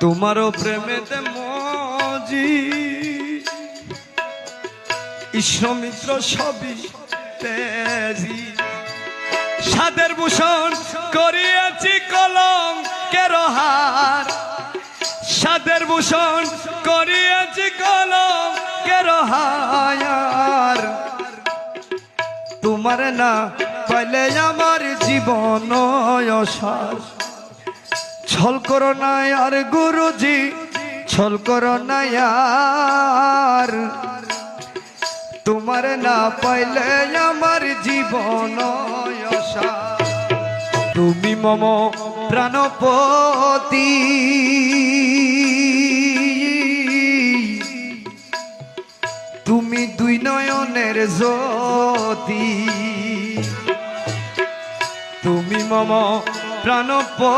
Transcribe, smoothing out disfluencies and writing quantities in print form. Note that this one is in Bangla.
তোমারও প্রেমেতে মজি ঈশ্বমিত্র সবই তেজি সাদের ভূষণ করিয়াছি কলঙ্কের হার সাদের ভূষণ করিয়াছি কলঙ্কের হার তোমার না পাইলে আমার জীবন অসার ছল করো না আর গুরুজি ছল করো না আর তোমার না পাইলে আমার জীবন অসার তুমি মম প্রাণপতি তুমি দুই নয়নের জ্যোতি তুমি মম প্রাণপতি